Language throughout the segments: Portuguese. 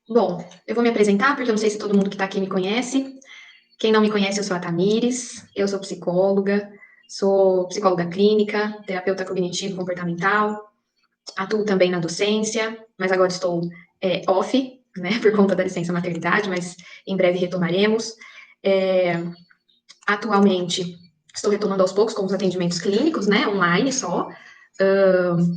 Bom, eu vou me apresentar, porque eu não sei se todo mundo que está aqui me conhece. Quem não me conhece, eu sou a Tamires, eu sou psicóloga clínica, terapeuta cognitivo-comportamental, atuo também na docência, mas agora estou off, né, por conta da licença maternidade, mas em breve retomaremos. Atualmente, estou retomando aos poucos com os atendimentos clínicos, né, online só.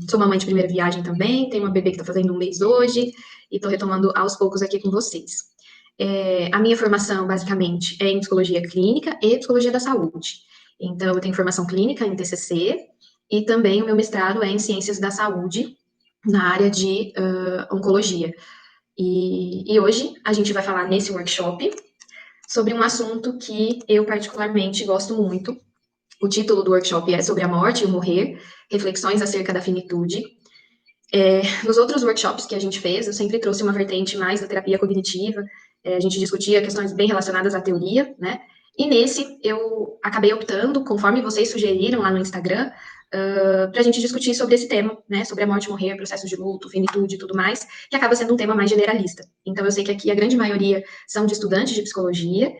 Sou mamãe de primeira viagem também, tenho uma bebê que está fazendo 1 mês hoje, e estou retomando aos poucos aqui com vocês. A minha formação, basicamente, é em psicologia clínica e psicologia da saúde. Então, eu tenho formação clínica em TCC, e também o meu mestrado é em ciências da saúde, na área de oncologia. E hoje a gente vai falar nesse workshop sobre um assunto que eu particularmente gosto muito. O título do workshop é sobre a morte e o morrer, reflexões acerca da finitude. Nos outros workshops que a gente fez, eu sempre trouxe uma vertente mais da terapia cognitiva, a gente discutia questões bem relacionadas à teoria, né? E nesse eu acabei optando, conforme vocês sugeriram lá no Instagram, para a gente discutir sobre esse tema, né? Sobre a morte e morrer, processo de luto, finitude e tudo mais, que acaba sendo um tema mais generalista. Então eu sei que aqui a grande maioria são de estudantes de psicologia.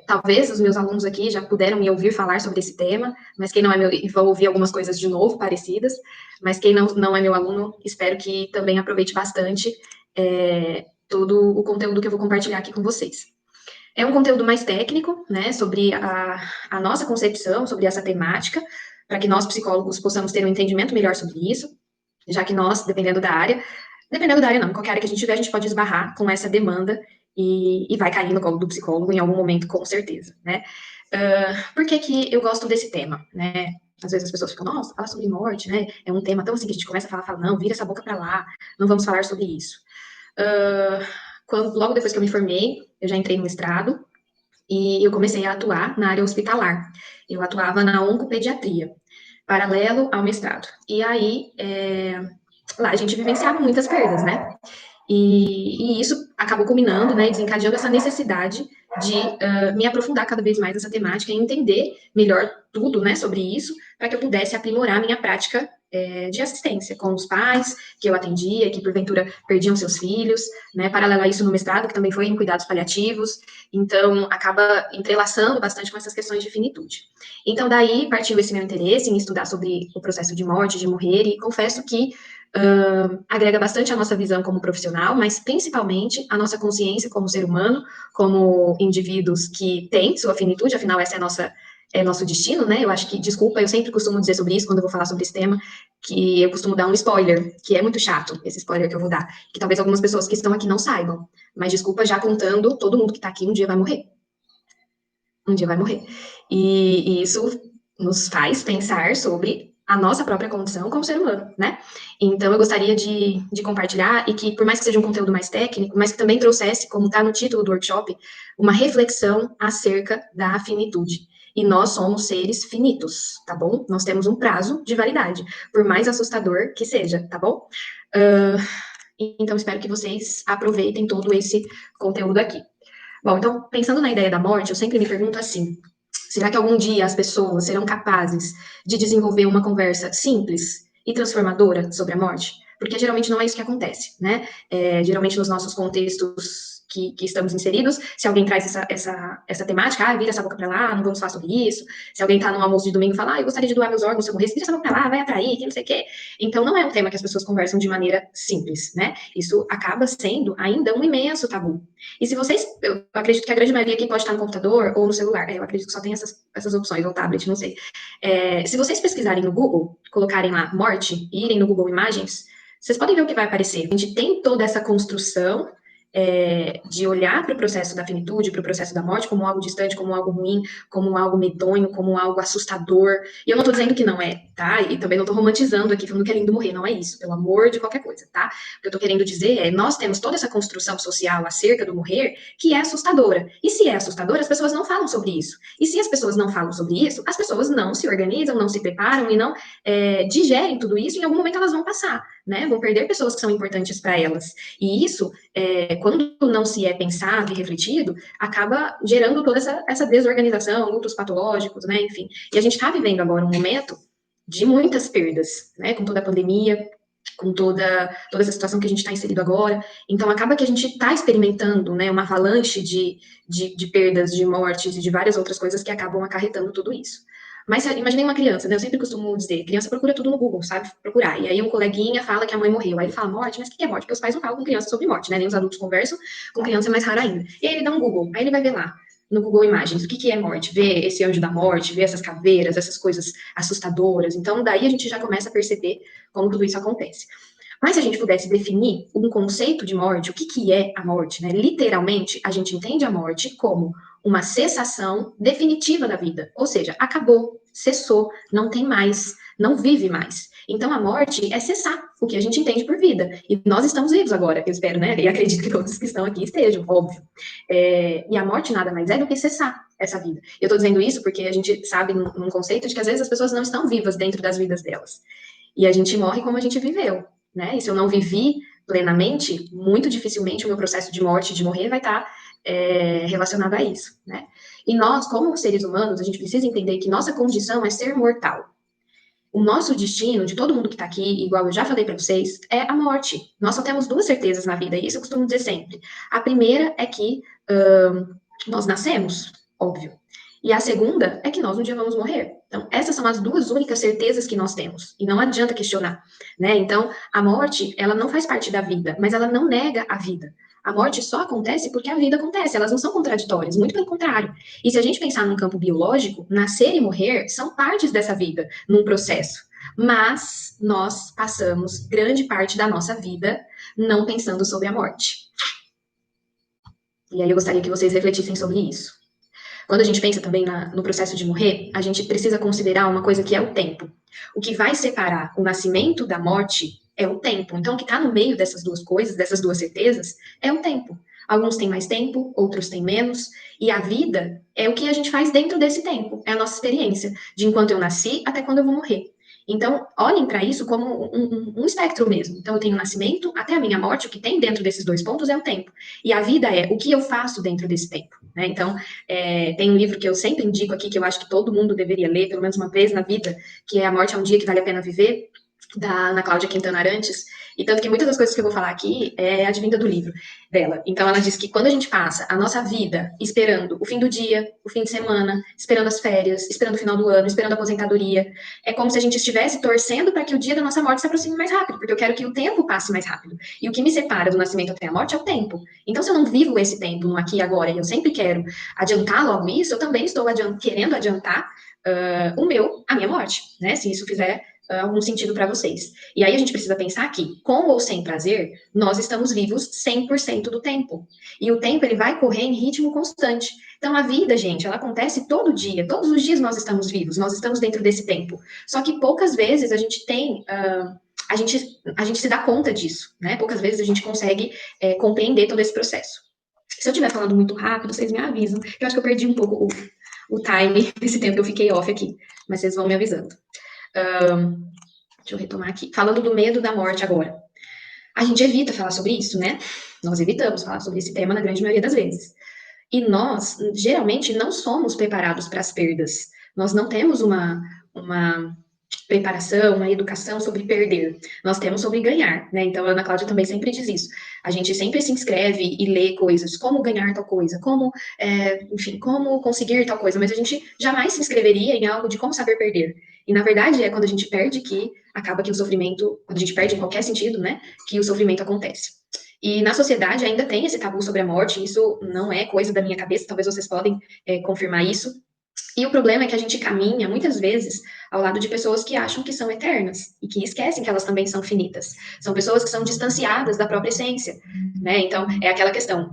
Talvez os meus alunos aqui já puderam me ouvir falar sobre esse tema, mas quem não é meu, vão ouvir algumas coisas de novo, parecidas, mas quem não é meu aluno, espero que também aproveite bastante todo o conteúdo que eu vou compartilhar aqui com vocês. É um conteúdo mais técnico, né, sobre a nossa concepção, sobre essa temática, para que nós, psicólogos, possamos ter um entendimento melhor sobre isso, já que nós, dependendo da área não, em qualquer área que a gente tiver, a gente pode esbarrar com essa demanda e vai cair no colo do psicólogo em algum momento, com certeza, né? Por que eu gosto desse tema, né? Às vezes as pessoas ficam, nossa, fala sobre morte, né? É um tema tão assim que a gente começa a falar, não, vira essa boca para lá, não vamos falar sobre isso. Logo depois que eu me formei, eu já entrei no mestrado e eu comecei a atuar na área hospitalar. Eu atuava na oncopediatria, paralelo ao mestrado. E aí, lá a gente vivenciava muitas perdas, né? E isso acabou culminando, né, desencadeando essa necessidade de me aprofundar cada vez mais nessa temática e entender melhor tudo, né, sobre isso, para que eu pudesse aprimorar a minha prática de assistência com os pais que eu atendia, que porventura perdiam seus filhos, né, paralelo a isso no mestrado, que também foi em cuidados paliativos, então acaba entrelaçando bastante com essas questões de finitude. Então daí partiu esse meu interesse em estudar sobre o processo de morte, de morrer, e confesso que agrega bastante a nossa visão como profissional, mas principalmente a nossa consciência como ser humano, como indivíduos que têm sua finitude, afinal essa é nosso destino, né? Eu acho que, desculpa, eu sempre costumo dizer sobre isso quando eu vou falar sobre esse tema, que eu costumo dar um spoiler, que é muito chato, esse spoiler que eu vou dar, que talvez algumas pessoas que estão aqui não saibam, mas desculpa já contando, todo mundo que tá aqui um dia vai morrer. Um dia vai morrer. E isso nos faz pensar sobre a nossa própria condição como ser humano, né? Então, eu gostaria de compartilhar, e que, por mais que seja um conteúdo mais técnico, mas que também trouxesse, como está no título do workshop, uma reflexão acerca da finitude. E nós somos seres finitos, tá bom? Nós temos um prazo de validade, por mais assustador que seja, tá bom? Então, espero que vocês aproveitem todo esse conteúdo aqui. Bom, então, pensando na ideia da morte, eu sempre me pergunto assim, será que algum dia as pessoas serão capazes de desenvolver uma conversa simples e transformadora sobre a morte? Porque geralmente não é isso que acontece, né? Geralmente nos nossos contextos que estamos inseridos, se alguém traz essa temática, vira essa boca pra lá, não vamos falar sobre isso. Se alguém tá no almoço de domingo e fala, eu gostaria de doar meus órgãos se eu morresse, vira essa boca pra lá, vai atrair, que não sei o quê. Então não é um tema que as pessoas conversam de maneira simples, né? Isso acaba sendo ainda um imenso tabu. E se vocês, eu acredito que a grande maioria aqui pode estar no computador ou no celular, eu acredito que só tem essas opções, ou tablet, não sei. Se vocês pesquisarem no Google, colocarem lá morte, e irem no Google Imagens, vocês podem ver o que vai aparecer. A gente tem toda essa construção de olhar para o processo da finitude, para o processo da morte, como algo distante, como algo ruim, como algo medonho, como algo assustador. E eu não estou dizendo que não é, tá? E também não estou romantizando aqui, falando que é lindo morrer, não é isso, pelo amor de qualquer coisa, tá? O que eu estou querendo dizer é, nós temos toda essa construção social acerca do morrer, que é assustadora. E se é assustadora, as pessoas não falam sobre isso. E se as pessoas não falam sobre isso, as pessoas não se organizam, não se preparam e não digerem tudo isso, e em algum momento elas vão passar, né? Vão perder pessoas que são importantes para elas. E isso, quando não se é pensado e refletido, acaba gerando toda essa desorganização, lutos patológicos, né? Enfim. E a gente está vivendo agora um momento de muitas perdas, né? Com toda a pandemia, com toda essa situação que a gente está inserido agora. Então, acaba que a gente está experimentando, né, uma avalanche de perdas, de mortes e de várias outras coisas que acabam acarretando tudo isso. Mas imaginei uma criança, né? Eu sempre costumo dizer, criança procura tudo no Google, sabe? Procurar. E aí um coleguinha fala que a mãe morreu. Aí ele fala morte, mas o que é morte? Porque os pais não falam com criança sobre morte, né? Nem os adultos conversam, com criança é mais raro ainda. E aí ele dá um Google, aí ele vai ver lá, no Google Imagens, o que é morte? Vê esse anjo da morte, vê essas caveiras, essas coisas assustadoras. Então, daí a gente já começa a perceber como tudo isso acontece. Mas se a gente pudesse definir um conceito de morte, o que é a morte, né? Literalmente, a gente entende a morte como uma cessação definitiva da vida. Ou seja, acabou, cessou, não tem mais, não vive mais. Então, a morte é cessar o que a gente entende por vida. E nós estamos vivos agora, eu espero, né? E acredito que todos que estão aqui estejam, óbvio. E a morte nada mais é do que cessar essa vida. Eu estou dizendo isso porque a gente sabe num conceito de que às vezes as pessoas não estão vivas dentro das vidas delas. E a gente morre como a gente viveu, né? E se eu não vivi plenamente, muito dificilmente o meu processo de morte, de morrer, vai estar relacionado a isso, né? E nós, como seres humanos, a gente precisa entender que nossa condição é ser mortal. O nosso destino, de todo mundo que está aqui, igual eu já falei para vocês, é a morte. Nós só temos duas certezas na vida, e isso eu costumo dizer sempre. A primeira é que nós nascemos, óbvio. E a segunda é que nós um dia vamos morrer. Então, essas são as duas únicas certezas que nós temos. E não adianta questionar, né? Então, a morte, ela não faz parte da vida, mas ela não nega a vida. A morte só acontece porque a vida acontece, elas não são contraditórias, muito pelo contrário. E se a gente pensar num campo biológico, nascer e morrer são partes dessa vida, num processo. Mas nós passamos grande parte da nossa vida não pensando sobre a morte. E aí eu gostaria que vocês refletissem sobre isso. Quando a gente pensa também no processo de morrer, a gente precisa considerar uma coisa que é o tempo. O que vai separar o nascimento da morte é o tempo. Então, o que está no meio dessas duas coisas, dessas duas certezas, é o tempo. Alguns têm mais tempo, outros têm menos. E a vida é o que a gente faz dentro desse tempo. É a nossa experiência, de enquanto eu nasci até quando eu vou morrer. Então, olhem para isso como um espectro mesmo. Então, eu tenho o nascimento até a minha morte, o que tem dentro desses dois pontos é o tempo. E a vida é o que eu faço dentro desse tempo. Né? Então, tem um livro que eu sempre indico aqui, que eu acho que todo mundo deveria ler, pelo menos uma vez na vida, que é A Morte é um Dia que Vale a Pena Viver, da Ana Cláudia Quintana Arantes, e tanto que muitas das coisas que eu vou falar aqui é advinda do livro dela. Então ela diz que quando a gente passa a nossa vida esperando o fim do dia, o fim de semana, esperando as férias, esperando o final do ano, esperando a aposentadoria, é como se a gente estivesse torcendo para que o dia da nossa morte se aproxime mais rápido, porque eu quero que o tempo passe mais rápido. E o que me separa do nascimento até a morte é o tempo. Então se eu não vivo esse tempo no aqui e agora, e eu sempre quero adiantar logo isso, eu também estou querendo adiantar a minha morte, né? Se isso fizer algum sentido para vocês. E aí a gente precisa pensar que, com ou sem prazer, nós estamos vivos 100% do tempo. E o tempo, ele vai correr em ritmo constante. Então, a vida, gente, ela acontece todo dia. Todos os dias nós estamos vivos, nós estamos dentro desse tempo. Só que poucas vezes a gente tem... a gente se dá conta disso, né? Poucas vezes a gente consegue compreender todo esse processo. Se eu estiver falando muito rápido, vocês me avisam. Eu acho que eu perdi um pouco o time desse tempo que eu fiquei off aqui. Mas vocês vão me avisando. Deixa eu retomar aqui. Falando do medo da morte agora. A gente evita falar sobre isso, né? Nós evitamos falar sobre esse tema na grande maioria das vezes. E nós, geralmente, não somos preparados para as perdas. Nós não temos uma preparação, uma educação sobre perder. Nós temos sobre ganhar, né? Então, a Ana Cláudia também sempre diz isso. A gente sempre se inscreve e lê coisas, como ganhar tal coisa, como, enfim, como conseguir tal coisa, mas a gente jamais se inscreveria em algo de como saber perder. E, na verdade, é quando a gente perde que acaba que o sofrimento, quando a gente perde em qualquer sentido, né, que o sofrimento acontece. E na sociedade ainda tem esse tabu sobre a morte, isso não é coisa da minha cabeça, talvez vocês podem confirmar isso. E o problema é que a gente caminha, muitas vezes, ao lado de pessoas que acham que são eternas e que esquecem que elas também são finitas. São pessoas que são distanciadas da própria essência, né? Então, é aquela questão,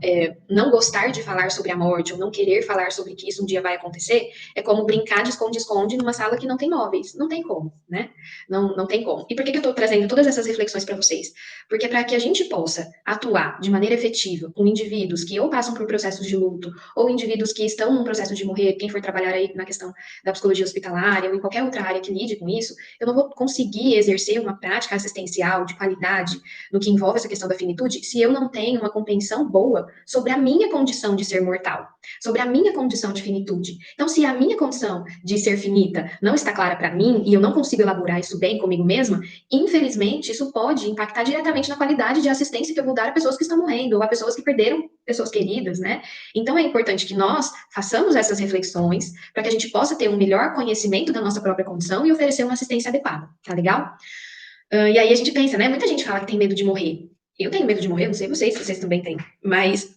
não gostar de falar sobre a morte ou não querer falar sobre que isso um dia vai acontecer é como brincar de esconde-esconde numa sala que não tem móveis. Não tem como, né? Não tem como. E por que eu estou trazendo todas essas reflexões para vocês? Porque para que a gente possa atuar de maneira efetiva com indivíduos que ou passam por processos de luto ou indivíduos que estão num processo de morrer, quem for trabalhar aí na questão da psicologia hospitalar ou em qualquer outra área que lide com isso, eu não vou conseguir exercer uma prática assistencial de qualidade no que envolve essa questão da finitude se eu não tenho uma compreensão boa sobre a minha condição de ser mortal, sobre a minha condição de finitude. Então, se a minha condição de ser finita não está clara para mim e eu não consigo elaborar isso bem comigo mesma, infelizmente, isso pode impactar diretamente na qualidade de assistência que eu vou dar a pessoas que estão morrendo ou a pessoas que perderam pessoas queridas, né? Então, é importante que nós façamos essas reflexões para que a gente possa ter um melhor conhecimento da nossa própria condição e oferecer uma assistência adequada, tá legal? E aí a gente pensa, né? Muita gente fala que tem medo de morrer. Eu tenho medo de morrer, não sei vocês, se vocês também têm, mas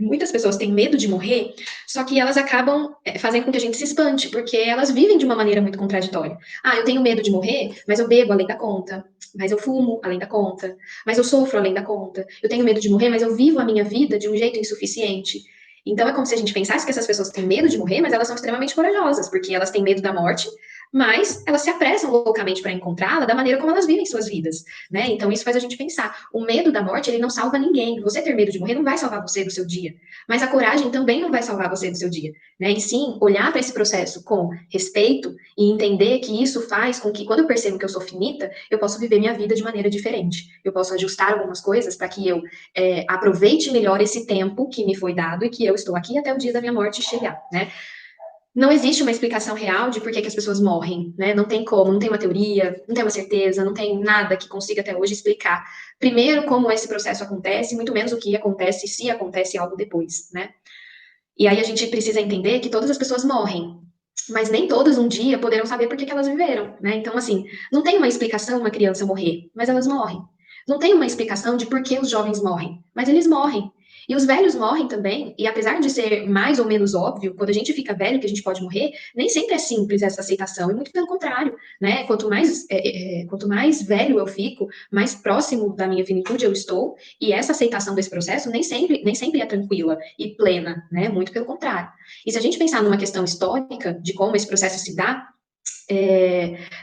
muitas pessoas têm medo de morrer, só que elas acabam fazendo com que a gente se espante, porque elas vivem de uma maneira muito contraditória. Ah, eu tenho medo de morrer, mas eu bebo além da conta, mas eu fumo além da conta, mas eu sofro além da conta. Eu tenho medo de morrer, mas eu vivo a minha vida de um jeito insuficiente. Então é como se a gente pensasse que essas pessoas têm medo de morrer, mas elas são extremamente corajosas, porque elas têm medo da morte, mas elas se apressam loucamente para encontrá-la da maneira como elas vivem suas vidas, né? Então isso faz a gente pensar, o medo da morte, ele não salva ninguém. Você ter medo de morrer não vai salvar você do seu dia, mas a coragem também não vai salvar você do seu dia, né? E sim, olhar para esse processo com respeito e entender que isso faz com que quando eu percebo que eu sou finita, eu posso viver minha vida de maneira diferente. Eu posso ajustar algumas coisas para que eu aproveite melhor esse tempo que me foi dado e que eu estou aqui até o dia da minha morte chegar, né? Não existe uma explicação real de por que as pessoas morrem, né? Não tem como, não tem uma teoria, não tem uma certeza, não tem nada que consiga até hoje explicar. Primeiro, como esse processo acontece, muito menos o que acontece se acontece algo depois, né? E aí a gente precisa entender que todas as pessoas morrem, mas nem todas um dia poderão saber por que elas viveram, né? Então, assim, não tem uma explicação uma criança morrer, mas elas morrem. Não tem uma explicação de por que os jovens morrem, mas eles morrem. E os velhos morrem também, e apesar de ser mais ou menos óbvio, quando a gente fica velho que a gente pode morrer, nem sempre é simples essa aceitação, e muito pelo contrário, né? Quanto mais velho eu fico, mais próximo da minha finitude eu estou, e essa aceitação desse processo nem sempre é tranquila e plena, né? Muito pelo contrário. E se a gente pensar numa questão histórica de como esse processo se dá,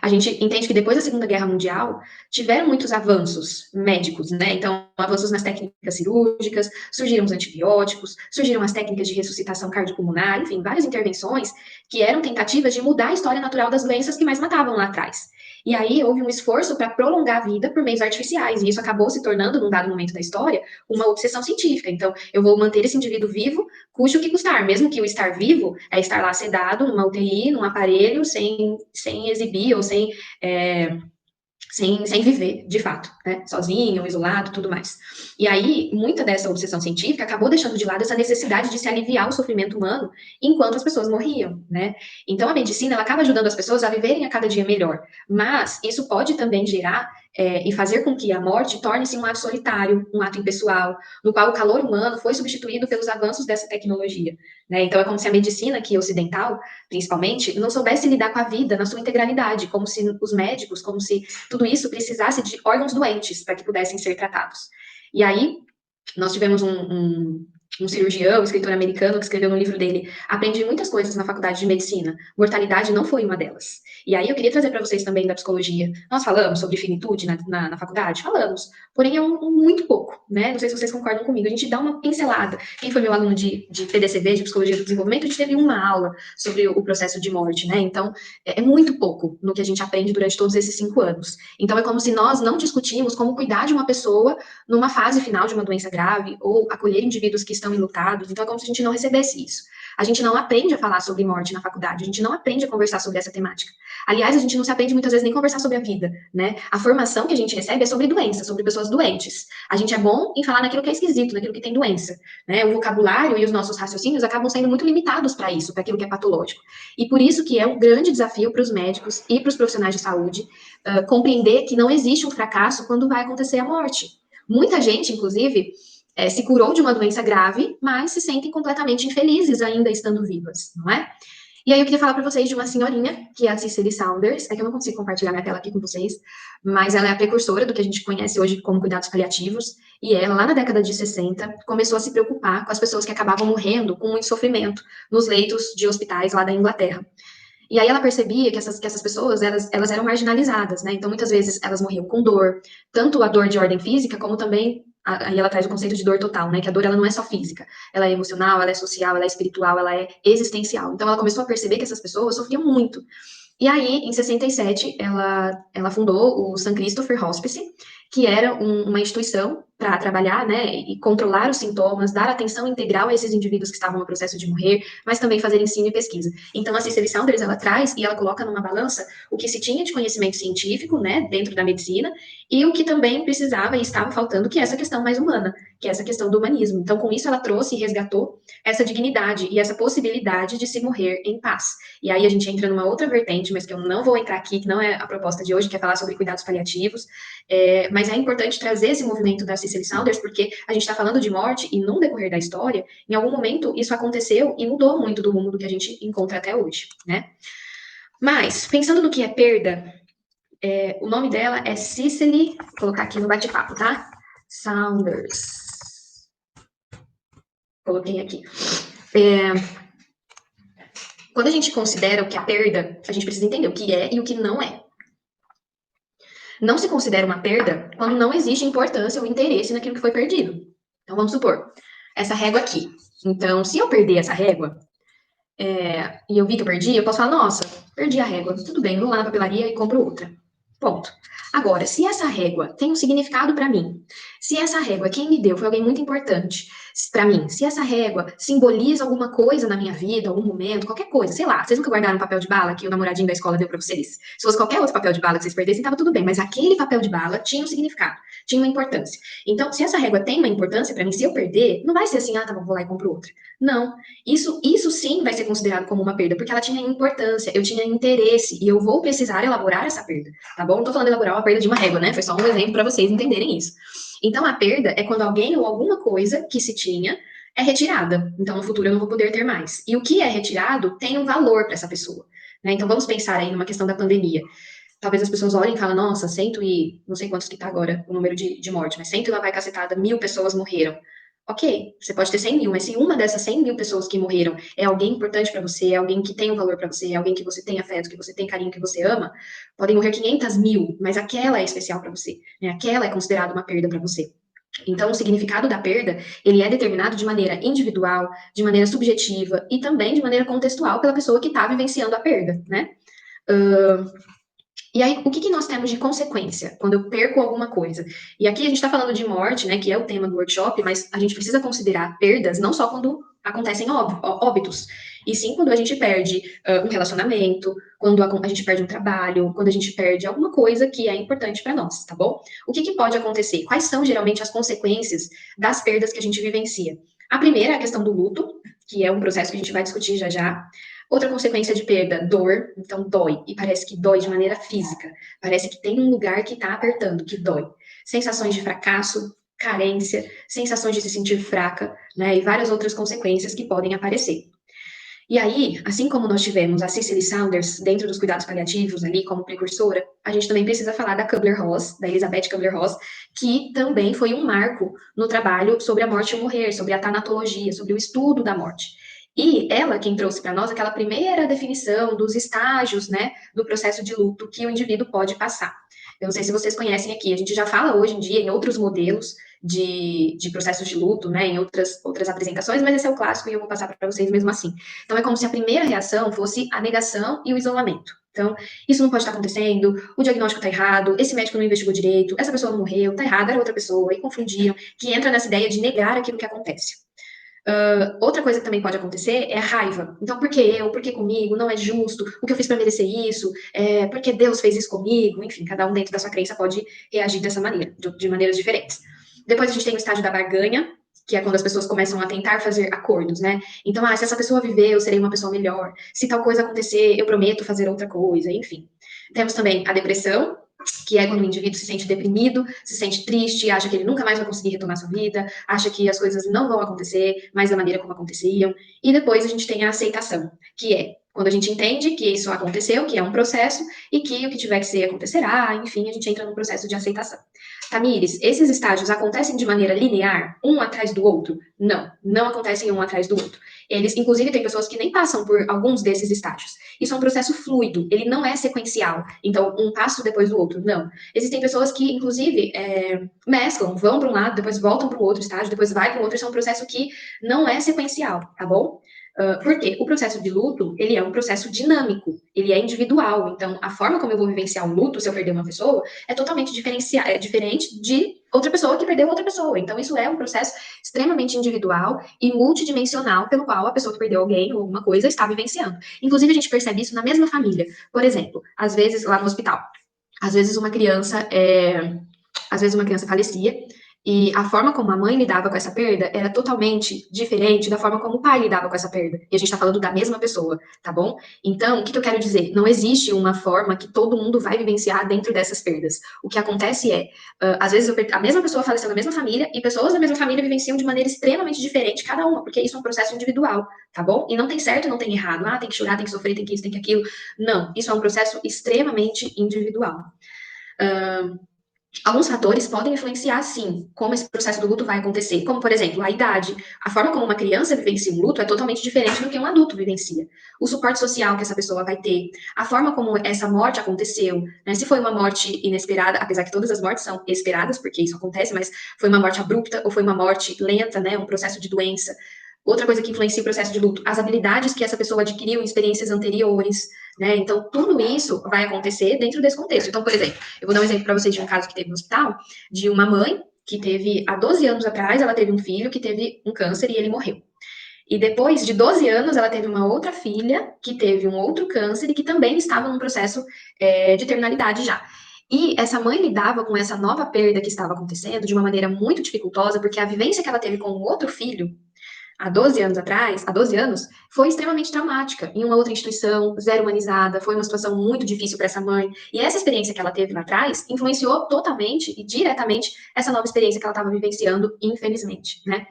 a gente entende que depois da Segunda Guerra Mundial tiveram muitos avanços médicos, né? Então, avanços nas técnicas cirúrgicas, surgiram os antibióticos, surgiram as técnicas de ressuscitação cardiopulmonar, enfim, várias intervenções que eram tentativas de mudar a história natural das doenças que mais matavam lá atrás. E aí houve um esforço para prolongar a vida por meios artificiais, e isso acabou se tornando, num dado momento da história, uma obsessão científica. Então, eu vou manter esse indivíduo vivo, custe o que custar, mesmo que o estar vivo é estar lá sedado, numa UTI, num aparelho, sem exibir ou sem viver, de fato, né? Sozinho, isolado, tudo mais. E aí, muita dessa obsessão científica acabou deixando de lado essa necessidade de se aliviar o sofrimento humano enquanto as pessoas morriam, né? Então, a medicina, ela acaba ajudando as pessoas a viverem a cada dia melhor, mas isso pode também gerar e fazer com que a morte torne-se um ato solitário, um ato impessoal, no qual o calor humano foi substituído pelos avanços dessa tecnologia, né? Então, é como se a medicina aqui ocidental, principalmente, não soubesse lidar com a vida na sua integralidade, como se os médicos, como se tudo isso precisasse de órgãos doentes para que pudessem ser tratados. E aí, nós tivemos um cirurgião, um escritor americano, que escreveu no livro dele: aprendi muitas coisas na faculdade de medicina, mortalidade não foi uma delas. E aí eu queria trazer para vocês também da psicologia. Nós falamos sobre finitude na faculdade? Falamos, porém é muito pouco, né? Não sei se vocês concordam comigo, a gente dá uma pincelada. Quem foi meu aluno de PDCV, de Psicologia do Desenvolvimento, a gente teve uma aula sobre o processo de morte, né? Então, é muito pouco no que a gente aprende durante todos esses 5 anos. Então, é como se nós não discutimos como cuidar de uma pessoa numa fase final de uma doença grave, ou acolher indivíduos que estão enlutados. Então, é como se a gente não recebesse isso. A gente não aprende a falar sobre morte na faculdade, a gente não aprende a conversar sobre essa temática. Aliás, a gente não se aprende muitas vezes nem conversar sobre a vida, né? A formação que a gente recebe é sobre doença, sobre pessoas doentes. A gente é bom em falar naquilo que é esquisito, naquilo que tem doença, né? O vocabulário e os nossos raciocínios acabam sendo muito limitados para isso, para aquilo que é patológico. E por isso que é um grande desafio para os médicos e para os profissionais de saúde compreender que não existe um fracasso quando vai acontecer a morte. Muita gente, inclusive, se curou de uma doença grave, mas se sentem completamente infelizes ainda estando vivas, não é? E aí eu queria falar para vocês de uma senhorinha, que é a Cicely Saunders, é que eu não consigo compartilhar minha tela aqui com vocês, mas ela é a precursora do que a gente conhece hoje como cuidados paliativos, e ela, lá na década de 60, começou a se preocupar com as pessoas que acabavam morrendo com muito sofrimento nos leitos de hospitais lá da Inglaterra. E aí ela percebia que essas pessoas, elas eram marginalizadas, né? Então, muitas vezes, elas morriam com dor, tanto a dor de ordem física, como também aí ela traz o conceito de dor total, né? Que a dor, ela não é só física, ela é emocional, ela é social, ela é espiritual, ela é existencial. Então, ela começou a perceber que essas pessoas sofriam muito. E aí, em 67, ela fundou o St. Christopher Hospice, que era uma instituição para trabalhar, né, e controlar os sintomas, dar atenção integral a esses indivíduos que estavam no processo de morrer, mas também fazer ensino e pesquisa. Então, a Cicely Saunders, ela traz e ela coloca numa balança o que se tinha de conhecimento científico, né, dentro da medicina, e o que também precisava e estava faltando, que é essa questão mais humana, que é essa questão do humanismo. Então, com isso, ela trouxe e resgatou essa dignidade e essa possibilidade de se morrer em paz. E aí a gente entra numa outra vertente, mas que eu não vou entrar aqui, que não é a proposta de hoje, que é falar sobre cuidados paliativos, mas é importante trazer esse movimento da Cicely Saunders, porque a gente está falando de morte e no decorrer da história, em algum momento isso aconteceu e mudou muito do rumo do que a gente encontra até hoje, né? Mas, pensando no que é perda, o nome dela é Cicely, vou colocar aqui no bate-papo, tá? Saunders. Coloquei aqui. Quando a gente considera o que é perda, a gente precisa entender o que é e o que não é. Não se considera uma perda quando não existe importância ou interesse naquilo que foi perdido. Então, vamos supor, essa régua aqui. Então, se eu perder essa régua, e eu vi que eu perdi, eu posso falar, nossa, perdi a régua, tudo bem, vou lá na papelaria e compro outra. Ponto. Agora, se essa régua tem um significado para mim, se essa régua, quem me deu foi alguém muito importante para mim, se essa régua simboliza alguma coisa na minha vida, algum momento, qualquer coisa, sei lá, vocês nunca guardaram um papel de bala que o namoradinho da escola deu para vocês? Se fosse qualquer outro papel de bala que vocês perdessem, tava tudo bem, mas aquele papel de bala tinha um significado, tinha uma importância. Então, se essa régua tem uma importância para mim, se eu perder, não vai ser assim, tá bom, vou lá e compro outra. Não. Isso sim vai ser considerado como uma perda, porque ela tinha importância, eu tinha interesse, e eu vou precisar elaborar essa perda, tá bom? Não tô falando de elaborar uma perda de uma régua, né? Foi só um exemplo para vocês entenderem isso. Então, a perda é quando alguém ou alguma coisa que se tinha é retirada. Então, no futuro eu não vou poder ter mais. E o que é retirado tem um valor para essa pessoa, né? Então, vamos pensar aí numa questão da pandemia. Talvez as pessoas olhem e falem, nossa, cento e... não sei quantos que tá agora o número de morte, mas cento e lá vai cacetada, 1.000 pessoas morreram. Ok, você pode ter 100 mil, mas se uma dessas 100 mil pessoas que morreram é alguém importante para você, é alguém que tem um valor para você, é alguém que você tem afeto, que você tem carinho, que você ama, podem morrer 500 mil, mas aquela é especial para você, né? Aquela é considerada uma perda para você. Então, o significado da perda, ele é determinado de maneira individual, de maneira subjetiva e também de maneira contextual pela pessoa que está vivenciando a perda, né? E aí, o que nós temos de consequência quando eu perco alguma coisa? E aqui a gente está falando de morte, né, que é o tema do workshop, mas a gente precisa considerar perdas não só quando acontecem óbitos, e sim quando a gente perde um relacionamento, quando a gente perde um trabalho, quando a gente perde alguma coisa que é importante para nós, tá bom? O que pode acontecer? Quais são geralmente as consequências das perdas que a gente vivencia? A primeira é a questão do luto, que é um processo que a gente vai discutir já já. Outra consequência de perda, dor, então dói, e parece que dói de maneira física, parece que tem um lugar que está apertando, que dói. Sensações de fracasso, carência, sensações de se sentir fraca, né, e várias outras consequências que podem aparecer. E aí, assim como nós tivemos a Cicely Saunders dentro dos cuidados paliativos ali como precursora, a gente também precisa falar da Kubler-Ross, da Elizabeth Kubler-Ross, que também foi um marco no trabalho sobre a morte e o morrer, sobre a tanatologia, sobre o estudo da morte. E ela quem trouxe para nós aquela primeira definição dos estágios, né, do processo de luto que o indivíduo pode passar. Eu não sei se vocês conhecem aqui, a gente já fala hoje em dia em outros modelos de processos de luto, né, em outras apresentações, mas esse é o clássico e eu vou passar para vocês mesmo assim. Então, é como se a primeira reação fosse a negação e o isolamento. Então, isso não pode estar acontecendo, o diagnóstico está errado, esse médico não investigou direito, essa pessoa não morreu, está errada, era outra pessoa, e confundiram, que entra nessa ideia de negar aquilo que acontece. Outra coisa que também pode acontecer é a raiva. Então, por que eu? Por que comigo? Não é justo. O que eu fiz para merecer isso? Por que Deus fez isso comigo? Enfim, cada um dentro da sua crença pode reagir dessa maneira, de maneiras diferentes. Depois a gente tem o estágio da barganha, que é quando as pessoas começam a tentar fazer acordos, né? Então, se essa pessoa viver, eu serei uma pessoa melhor. Se tal coisa acontecer, eu prometo fazer outra coisa, enfim. Temos também a depressão, que é quando o indivíduo se sente deprimido, se sente triste, acha que ele nunca mais vai conseguir retomar sua vida, acha que as coisas não vão acontecer mais da maneira como aconteciam. E depois a gente tem a aceitação, que é Quando a gente entende que isso aconteceu, que é um processo, e que o que tiver que ser acontecerá, enfim, a gente entra no processo de aceitação. Tamires, esses estágios acontecem de maneira linear, um atrás do outro? Não, não acontecem um atrás do outro. Eles, inclusive, tem pessoas que nem passam por alguns desses estágios. Isso é um processo fluido, ele não é sequencial. Então, um passo depois do outro, não. Existem pessoas que, inclusive, mesclam, vão para um lado, depois voltam para o outro estágio, depois vai para o outro. Isso é um processo que não é sequencial, tá bom? Porque o processo de luto, ele é um processo dinâmico, ele é individual. Então, a forma como eu vou vivenciar um luto, se eu perder uma pessoa, é totalmente diferente de outra pessoa que perdeu outra pessoa. Então, isso é um processo extremamente individual e multidimensional pelo qual a pessoa que perdeu alguém ou alguma coisa está vivenciando. Inclusive, a gente percebe isso na mesma família. Por exemplo, às vezes, lá no hospital, às vezes uma criança, às vezes uma criança falecia, e a forma como a mãe lidava com essa perda era totalmente diferente da forma como o pai lidava com essa perda. E a gente está falando da mesma pessoa, tá bom? Então, o que eu quero dizer? Não existe uma forma que todo mundo vai vivenciar dentro dessas perdas. O que acontece é, às vezes, a mesma pessoa faleceu na mesma família e pessoas da mesma família vivenciam de maneira extremamente diferente cada uma, porque isso é um processo individual, tá bom? E não tem certo e não tem errado. Ah, tem que chorar, tem que sofrer, tem que isso, tem que aquilo. Não, isso é um processo extremamente individual. Alguns fatores podem influenciar, sim, como esse processo do luto vai acontecer, como, por exemplo, a idade. A forma como uma criança vivencia um luto é totalmente diferente do que um adulto vivencia. O suporte social que essa pessoa vai ter, a forma como essa morte aconteceu, né? Se foi uma morte inesperada, apesar que todas as mortes são esperadas, porque isso acontece, mas foi uma morte abrupta ou foi uma morte lenta, né? Um processo de doença. Outra coisa que influencia o processo de luto, as habilidades que essa pessoa adquiriu em experiências anteriores, né? Então, tudo isso vai acontecer dentro desse contexto. Então, por exemplo, eu vou dar um exemplo para vocês de um caso que teve no hospital, de uma mãe que teve, há 12 anos atrás, ela teve um filho que teve um câncer e ele morreu. E depois de 12 anos, ela teve uma outra filha que teve um outro câncer e que também estava num processo de terminalidade já. E essa mãe lidava com essa nova perda que estava acontecendo de uma maneira muito dificultosa, porque a vivência que ela teve com o outro filho há 12 anos atrás, há 12 anos, foi extremamente traumática. Em uma outra instituição, zero humanizada, foi uma situação muito difícil para essa mãe. E essa experiência que ela teve lá atrás influenciou totalmente e diretamente essa nova experiência que ela estava vivenciando, infelizmente, né?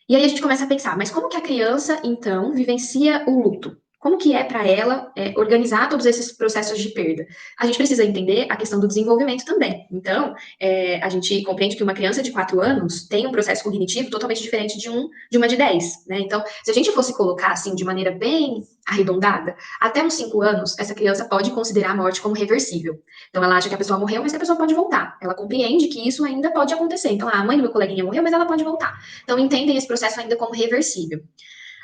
E aí a gente começa a pensar, mas como que a criança, então, vivencia o luto? Como que é para ela organizar todos esses processos de perda? A gente precisa entender a questão do desenvolvimento também. Então, a gente compreende que uma criança de 4 anos tem um processo cognitivo totalmente diferente de uma de 10, né? Então, se a gente fosse colocar assim de maneira bem arredondada, até uns 5 anos, essa criança pode considerar a morte como reversível. Então, ela acha que a pessoa morreu, mas que a pessoa pode voltar. Ela compreende que isso ainda pode acontecer. Então, a mãe do meu coleguinha morreu, mas ela pode voltar. Então, entendem esse processo ainda como reversível.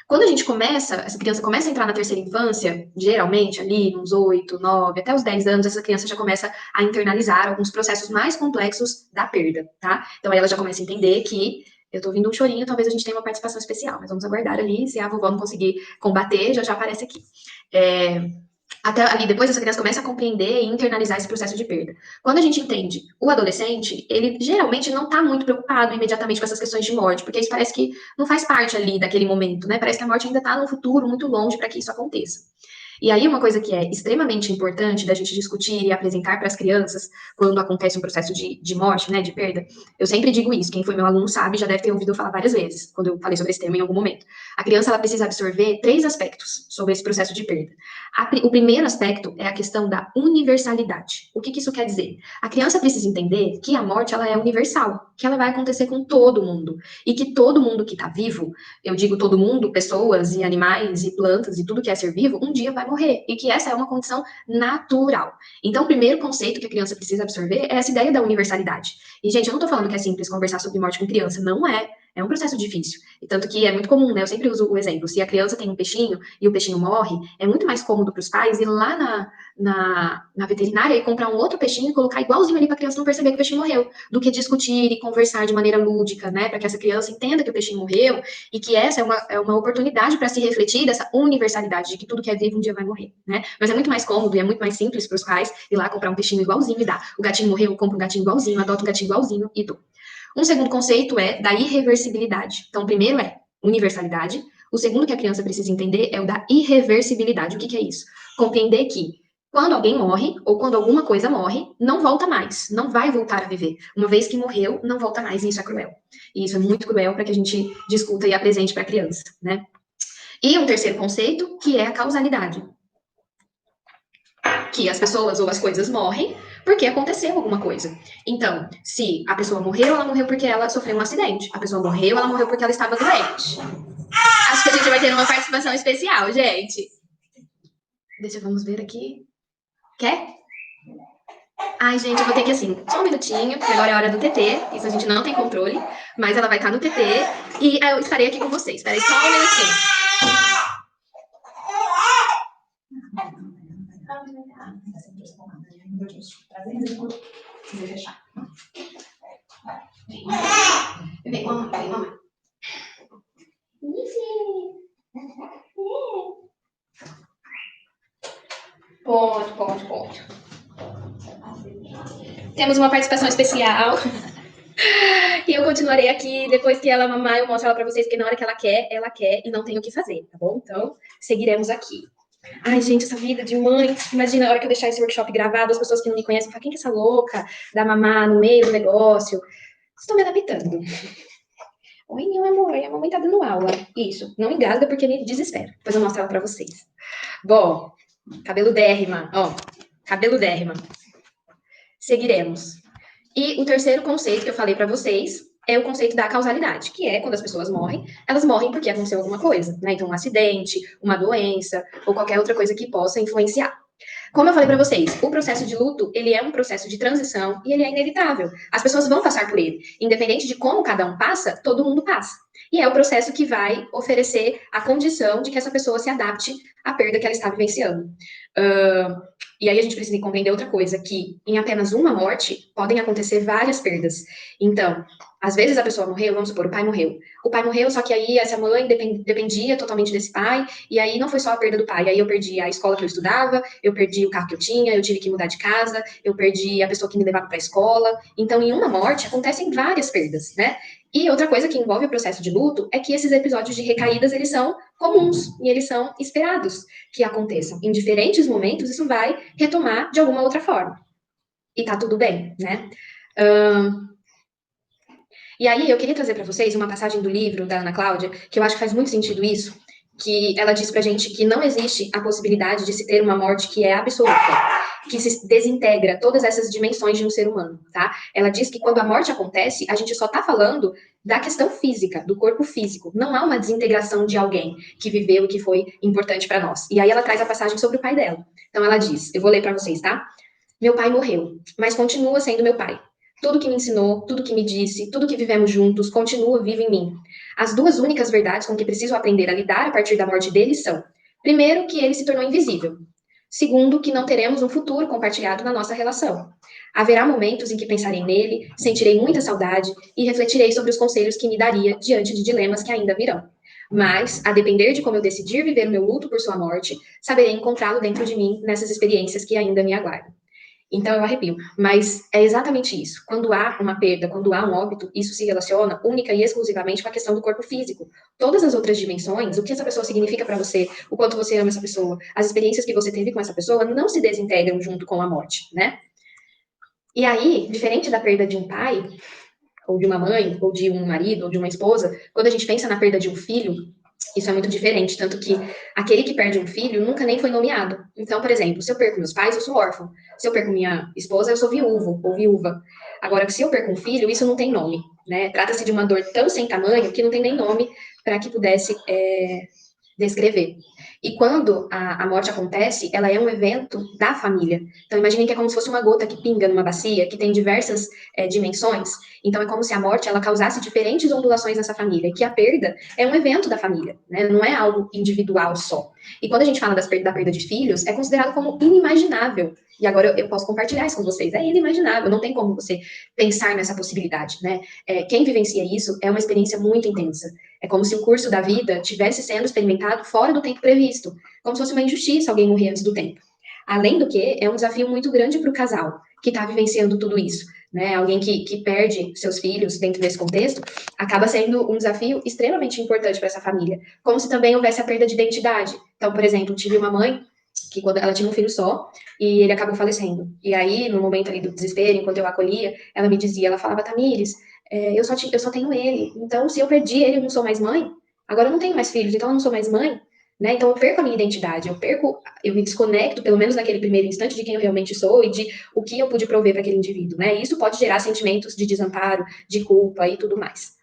Quando a gente começa, essa criança começa a entrar na terceira infância, geralmente ali uns 8, 9, até os 10 anos, essa criança já começa a internalizar alguns processos mais complexos da perda, tá? Então aí ela já começa a entender que eu tô ouvindo um chorinho, talvez a gente tenha uma participação especial, mas vamos aguardar ali, se a vovó não conseguir combater, já aparece aqui. Até ali, depois essa criança começa a compreender e internalizar esse processo de perda. Quando a gente entende o adolescente, ele geralmente não está muito preocupado imediatamente com essas questões de morte, porque isso parece que não faz parte ali daquele momento, né? Parece que a morte ainda está num futuro muito longe para que isso aconteça. E aí, uma coisa que é extremamente importante da gente discutir e apresentar para as crianças quando acontece um processo de morte, né, de perda, eu sempre digo isso. Quem foi meu aluno sabe, já deve ter ouvido eu falar várias vezes, quando eu falei sobre esse tema em algum momento. A criança ela precisa absorver 3 aspectos sobre esse processo de perda. O primeiro aspecto é a questão da universalidade. O que isso quer dizer? A criança precisa entender que a morte ela é universal, que ela vai acontecer com todo mundo e que todo mundo que está vivo, eu digo todo mundo, pessoas e animais e plantas e tudo que é ser vivo, um dia vai morrer e que essa é uma condição natural. Então, o primeiro conceito que a criança precisa absorver é essa ideia da universalidade. E, gente, eu não tô falando que é simples conversar sobre morte com criança, não é. É um processo difícil. E tanto que é muito comum, né? Eu sempre uso o exemplo. Se a criança tem um peixinho e o peixinho morre, é muito mais cômodo para os pais ir lá na veterinária e comprar um outro peixinho e colocar igualzinho ali para a criança não perceber que o peixinho morreu, do que discutir e conversar de maneira lúdica, né? Para que essa criança entenda que o peixinho morreu e que essa é uma oportunidade para se refletir dessa universalidade de que tudo que é vivo um dia vai morrer, né? Mas é muito mais cômodo e é muito mais simples para os pais ir lá comprar um peixinho igualzinho e dar. O gatinho morreu, eu compro um gatinho igualzinho, adoto um gatinho igualzinho e dou. Um segundo conceito é da irreversibilidade. Então, o primeiro é universalidade. O segundo que a criança precisa entender é o da irreversibilidade. O que é isso? Compreender que quando alguém morre, ou quando alguma coisa morre, não volta mais, não vai voltar a viver. Uma vez que morreu, não volta mais, e isso é cruel. E isso é muito cruel para que a gente discuta e apresente para a criança, né? E um terceiro conceito, que é a causalidade, que as pessoas ou as coisas morrem porque aconteceu alguma coisa. Então, se a pessoa morreu, ela morreu porque ela sofreu um acidente. A pessoa morreu, ela morreu porque ela estava doente. Acho que a gente vai ter uma participação especial, gente. Vamos ver aqui. Quer? Ai, gente, eu vou ter que, assim, só um minutinho, porque agora é a hora do TT. Isso a gente não tem controle, mas ela vai estar no TT e eu estarei aqui com vocês. Espera aí só um minutinho. Vem, mamãe, vem, mamãe. Pode. Temos uma participação especial. E eu continuarei aqui depois que ela mamar, eu mostro ela pra vocês, que na hora que ela quer e não tem o que fazer, tá bom? Então, seguiremos aqui. Ai, gente, essa vida de mãe. Imagina a hora que eu deixar esse workshop gravado, as pessoas que não me conhecem falam, quem que é essa louca da mamar no meio do negócio? Estou me adaptando. Oi, meu amor, a mamãe tá dando aula. Isso, não engasga porque me desespera. Depois eu mostro ela pra vocês. Bom, cabelo dérrima, ó, cabelo dérrima. Seguiremos. E o terceiro conceito que eu falei para vocês é o conceito da causalidade, que é quando as pessoas morrem, elas morrem porque aconteceu alguma coisa, né? Então, um acidente, uma doença ou qualquer outra coisa que possa influenciar. Como eu falei para vocês, o processo de luto, ele é um processo de transição e ele é inevitável. As pessoas vão passar por ele. Independente de como cada um passa, todo mundo passa. E é o processo que vai oferecer a condição de que essa pessoa se adapte à perda que ela está vivenciando. Uh, e aí a gente precisa compreender outra coisa, que em apenas uma morte podem acontecer várias perdas. Então, às vezes a pessoa morreu, vamos supor, o pai morreu. O pai morreu, só que aí essa mãe dependia totalmente desse pai, e aí não foi só a perda do pai, aí eu perdi a escola que eu estudava, eu perdi o carro que eu tinha, eu tive que mudar de casa, eu perdi a pessoa que me levava para a escola. Então, em uma morte, acontecem várias perdas, né? E outra coisa que envolve o processo de luto é que esses episódios de recaídas, eles são comuns e eles são esperados que aconteçam. Em diferentes momentos, isso vai retomar de alguma outra forma. E tá tudo bem, né? E aí eu queria trazer para vocês uma passagem do livro da Ana Cláudia, que eu acho que faz muito sentido isso, que ela diz pra gente que não existe a possibilidade de se ter uma morte que é absoluta, que se desintegra todas essas dimensões de um ser humano, tá? Ela diz que quando a morte acontece, a gente só tá falando da questão física, do corpo físico. Não há uma desintegração de alguém que viveu e que foi importante para nós. E aí ela traz a passagem sobre o pai dela. Então ela diz, eu vou ler para vocês, tá? Meu pai morreu, mas continua sendo meu pai. Tudo que me ensinou, tudo que me disse, tudo que vivemos juntos continua vivo em mim. As duas únicas verdades com que preciso aprender a lidar a partir da morte dele são: primeiro, que ele se tornou invisível. Segundo, que não teremos um futuro compartilhado na nossa relação. Haverá momentos em que pensarei nele, sentirei muita saudade e refletirei sobre os conselhos que me daria diante de dilemas que ainda virão. Mas, a depender de como eu decidir viver o meu luto por sua morte, saberei encontrá-lo dentro de mim nessas experiências que ainda me aguardam. Então eu arrepio. Mas é exatamente isso. Quando há uma perda, quando há um óbito, isso se relaciona única e exclusivamente com a questão do corpo físico. Todas as outras dimensões, o que essa pessoa significa para você, o quanto você ama essa pessoa, as experiências que você teve com essa pessoa, não se desintegram junto com a morte, né? E aí, diferente da perda de um pai, ou de uma mãe, ou de um marido, ou de uma esposa, quando a gente pensa na perda de um filho, isso é muito diferente, tanto que aquele que perde um filho nunca nem foi nomeado. Então, por exemplo, se eu perco meus pais, eu sou órfão. Se eu perco minha esposa, eu sou viúvo ou viúva. Agora, se eu perco um filho, isso não tem nome, né? Trata-se de uma dor tão sem tamanho que não tem nem nome para que pudesse descrever. E quando a morte acontece, ela é um evento da família. Então, imaginem que é como se fosse uma gota que pinga numa bacia, que tem diversas dimensões. Então, é como se a morte ela causasse diferentes ondulações nessa família, que a perda é um evento da família, né? Não é algo individual só. E quando a gente fala da perda de filhos, é considerado como inimaginável. E agora eu posso compartilhar isso com vocês. É inimaginável, não tem como você pensar nessa possibilidade, né? Quem vivencia isso é uma experiência muito intensa. É como se o curso da vida tivesse sendo experimentado fora do tempo previsto, como se fosse uma injustiça alguém morrer antes do tempo. Além do que, é um desafio muito grande para o casal que está vivenciando tudo isso. Né? Alguém que perde seus filhos dentro desse contexto, acaba sendo um desafio extremamente importante para essa família. Como se também houvesse a perda de identidade. Então, por exemplo, tive uma mãe que quando ela tinha um filho só, e ele acabou falecendo. E aí, no momento ali do desespero, enquanto eu acolhia, ela me dizia, ela falava, Tamires, eu só tenho ele. Então, se eu perdi ele, eu não sou mais mãe. Agora eu não tenho mais filhos, então eu não sou mais mãe, né? Então eu perco a minha identidade, eu me desconecto, pelo menos naquele primeiro instante, de quem eu realmente sou e de o que eu pude prover para aquele indivíduo, né? E isso pode gerar sentimentos de desamparo, de culpa e tudo mais.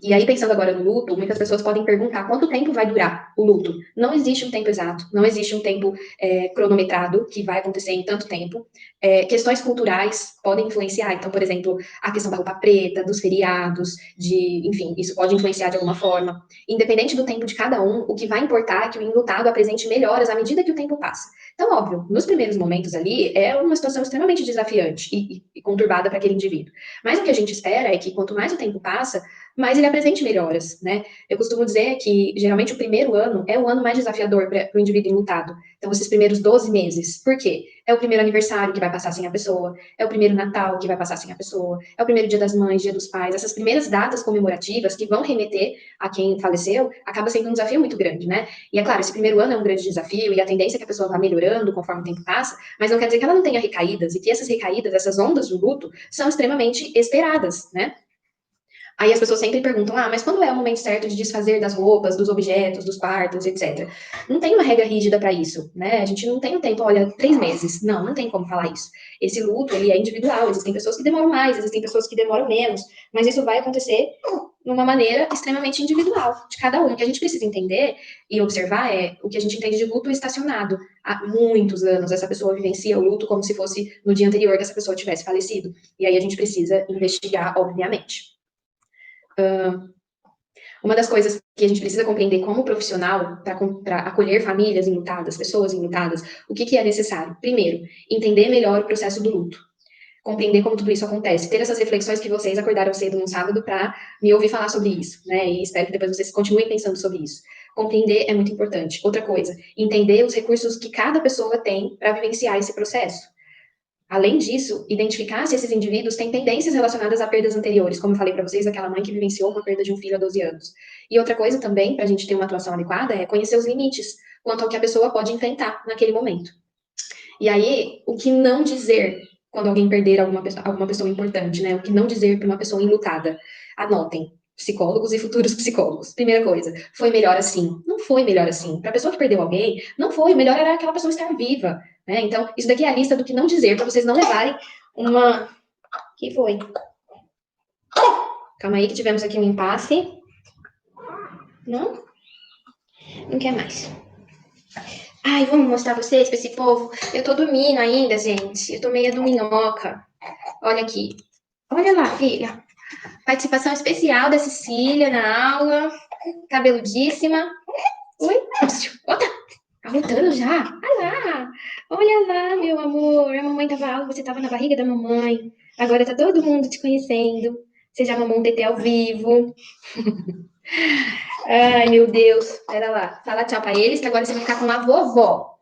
E aí, pensando agora no luto, muitas pessoas podem perguntar quanto tempo vai durar o luto. Não existe um tempo exato, não existe um tempo cronometrado que vai acontecer em tanto tempo. Questões culturais podem influenciar. Então, por exemplo, a questão da roupa preta, dos feriados, enfim, isso pode influenciar de alguma forma. Independente do tempo de cada um, o que vai importar é que o enlutado apresente melhoras à medida que o tempo passa. Então, óbvio, nos primeiros momentos ali, é uma situação extremamente desafiante e conturbada para aquele indivíduo. Mas o que a gente espera é que quanto mais o tempo passa, mas ele apresente melhoras, né? Eu costumo dizer que, geralmente, o primeiro ano é o ano mais desafiador para o indivíduo enlutado. Então, esses primeiros 12 meses. Por quê? É o primeiro aniversário que vai passar sem a pessoa, é o primeiro Natal que vai passar sem a pessoa, é o primeiro Dia das Mães, Dia dos Pais. Essas primeiras datas comemorativas que vão remeter a quem faleceu, acaba sendo um desafio muito grande, né? E é claro, esse primeiro ano é um grande desafio e a tendência é que a pessoa vá melhorando conforme o tempo passa, mas não quer dizer que ela não tenha recaídas e que essas recaídas, essas ondas do luto, são extremamente esperadas, né? Aí as pessoas sempre perguntam, mas quando é o momento certo de desfazer das roupas, dos objetos, dos quartos, etc. Não tem uma regra rígida para isso, né? A gente não tem um tempo, olha, 3 meses. Não, não tem como falar isso. Esse luto, ele é individual. Existem pessoas que demoram mais, existem pessoas que demoram menos. Mas isso vai acontecer de uma maneira extremamente individual de cada um. O que a gente precisa entender e observar é o que a gente entende de luto estacionado. Há muitos anos, essa pessoa vivencia o luto como se fosse no dia anterior que essa pessoa tivesse falecido. E aí a gente precisa investigar, obviamente. Uma das coisas que a gente precisa compreender como profissional para acolher famílias enlutadas, pessoas enlutadas, o que é necessário? Primeiro, entender melhor o processo do luto. Compreender como tudo isso acontece. Ter essas reflexões que vocês acordaram cedo num sábado para me ouvir falar sobre isso, né? E espero que depois vocês continuem pensando sobre isso. Compreender é muito importante. Outra coisa, entender os recursos que cada pessoa tem para vivenciar esse processo. Além disso, identificar se esses indivíduos têm tendências relacionadas a perdas anteriores, como eu falei para vocês, aquela mãe que vivenciou uma perda de um filho há 12 anos. E outra coisa também, para a gente ter uma atuação adequada, é conhecer os limites quanto ao que a pessoa pode enfrentar naquele momento. E aí, o que não dizer quando alguém perder alguma pessoa importante, né? O que não dizer para uma pessoa enlutada? Anotem. Psicólogos e futuros psicólogos. Primeira coisa, foi melhor assim? Não foi melhor assim. Para a pessoa que perdeu alguém, não foi. O melhor era aquela pessoa estar viva, né? Então, isso daqui é a lista do que não dizer, para vocês não levarem uma. Que foi? Calma aí, que tivemos aqui um impasse. Não? Não quer mais. Ai, vamos mostrar vocês pra esse povo. Eu tô dormindo ainda, gente. Eu tô meia do minhoca. Olha aqui. Olha lá, filha. Participação especial da Cecília na aula. Cabeludíssima. Oi? Outra. Tá voltando já? Ah lá. Olha lá, meu amor. A mamãe tava, você tava na barriga da mamãe. Agora tá todo mundo te conhecendo. Você já mamou um TT ao vivo. Ai, meu Deus. Pera lá. Fala tchau pra eles, que agora você vai ficar com a vovó.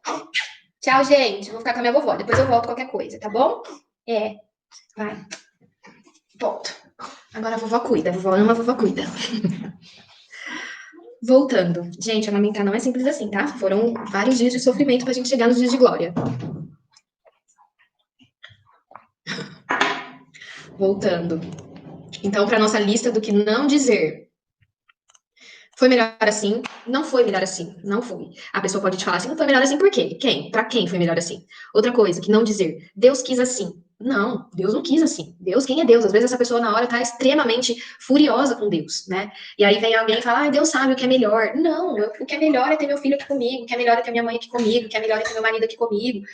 Tchau, gente. Vou ficar com a minha vovó. Depois eu volto qualquer coisa, tá bom? Vai. Volto. Agora a vovó cuida. A vovó ama, a vovó cuida. Voltando. Gente, amamentar não é simples assim, tá? Foram vários dias de sofrimento pra gente chegar nos dias de glória. Voltando. Então, pra nossa lista do que não dizer. Foi melhor assim? Não foi melhor assim. Não foi. A pessoa pode te falar assim, não foi melhor assim por quê? Quem? Pra quem foi melhor assim? Outra coisa, que não dizer, Deus quis assim. Não, Deus não quis assim. Deus, quem é Deus? Às vezes essa pessoa na hora tá extremamente furiosa com Deus, né? E aí vem alguém e fala, Deus sabe o que é melhor. Não, o que é melhor é ter meu filho aqui comigo, o que é melhor é ter minha mãe aqui comigo, o que é melhor é ter meu marido aqui comigo.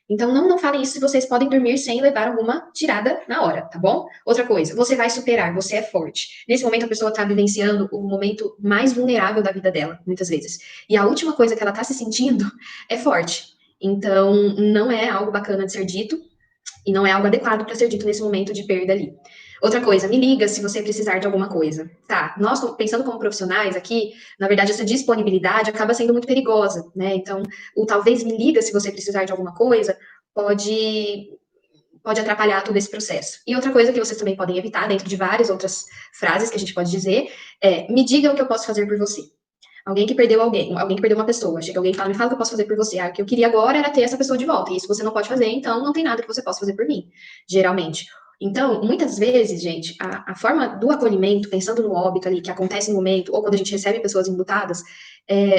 Então, não falem isso se vocês podem dormir sem levar alguma tirada na hora, tá bom? Outra coisa, você vai superar, você é forte. Nesse momento, a pessoa tá vivenciando o momento mais vulnerável da vida dela, muitas vezes. E a última coisa que ela tá se sentindo é forte. Então, não é algo bacana de ser dito e não é algo adequado para ser dito nesse momento de perda ali. Outra coisa, me liga se você precisar de alguma coisa. Tá, nós, pensando como profissionais aqui, na verdade, essa disponibilidade acaba sendo muito perigosa, né? Então, o talvez me liga se você precisar de alguma coisa pode atrapalhar todo esse processo. E outra coisa que vocês também podem evitar, dentro de várias outras frases que a gente pode dizer, é me diga o que eu posso fazer por você. Alguém que perdeu uma pessoa, chega alguém e fala, me fala o que eu posso fazer por você. O que eu queria agora era ter essa pessoa de volta, e isso você não pode fazer, então não tem nada que você possa fazer por mim, geralmente. Então, muitas vezes, gente, a forma do acolhimento, pensando no óbito ali, que acontece no momento, ou quando a gente recebe pessoas enlutadas,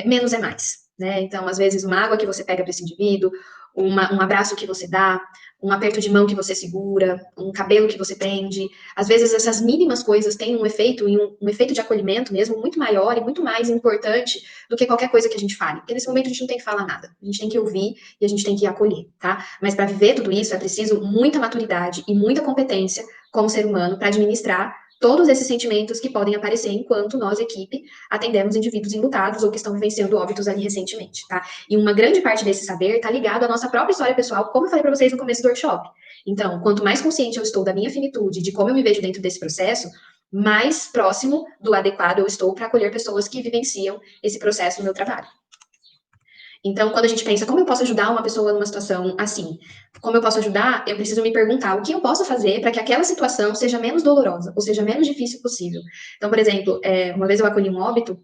menos é mais, né? Então, às vezes, uma água que você pega para esse indivíduo, um abraço que você dá, um aperto de mão que você segura, um cabelo que você prende, às vezes essas mínimas coisas têm um efeito, e um efeito de acolhimento mesmo, muito maior e muito mais importante do que qualquer coisa que a gente fale. Porque nesse momento a gente não tem que falar nada, a gente tem que ouvir e a gente tem que acolher, tá? Mas para viver tudo isso é preciso muita maturidade e muita competência como ser humano para administrar todos esses sentimentos que podem aparecer enquanto nós, equipe, atendemos indivíduos enlutados ou que estão vivenciando óbitos ali recentemente, tá? E uma grande parte desse saber está ligado à nossa própria história pessoal, como eu falei para vocês no começo do workshop. Então, quanto mais consciente eu estou da minha finitude, de como eu me vejo dentro desse processo, mais próximo do adequado eu estou para acolher pessoas que vivenciam esse processo no meu trabalho. Então, quando a gente pensa, como eu posso ajudar uma pessoa numa situação assim? Como eu posso ajudar? Eu preciso me perguntar o que eu posso fazer para que aquela situação seja menos dolorosa, ou seja, menos difícil possível. Então, por exemplo, uma vez eu acolhi um óbito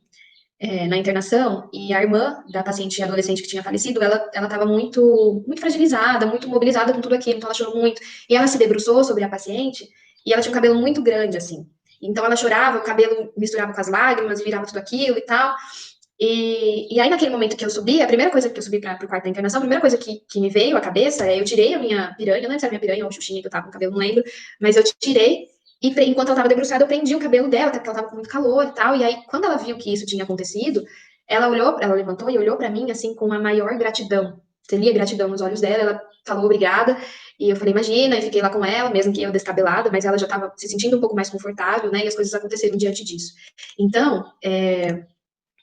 na internação, e a irmã da paciente adolescente que tinha falecido, ela estava muito fragilizada, muito mobilizada com tudo aquilo, então ela chorou muito. E ela se debruçou sobre a paciente, e ela tinha um cabelo muito grande, assim. Então ela chorava, o cabelo misturava com as lágrimas, virava tudo aquilo e tal. E aí, naquele momento que eu subi, a primeira coisa que eu subi para o quarto da internação, a primeira coisa que me veio à cabeça eu tirei a minha piranha, não lembro se era minha piranha ou xuxinha que eu tava com o cabelo, não lembro, mas eu tirei, e enquanto ela tava debruçada, eu prendi o cabelo dela, até porque ela tava com muito calor e tal, e aí, quando ela viu que isso tinha acontecido, ela levantou e olhou para mim, assim, com a maior gratidão. Você lia gratidão nos olhos dela, ela falou obrigada, e eu falei, imagina, e fiquei lá com ela, mesmo que eu descabelada, mas ela já estava se sentindo um pouco mais confortável, né, e as coisas aconteceram diante disso. Então,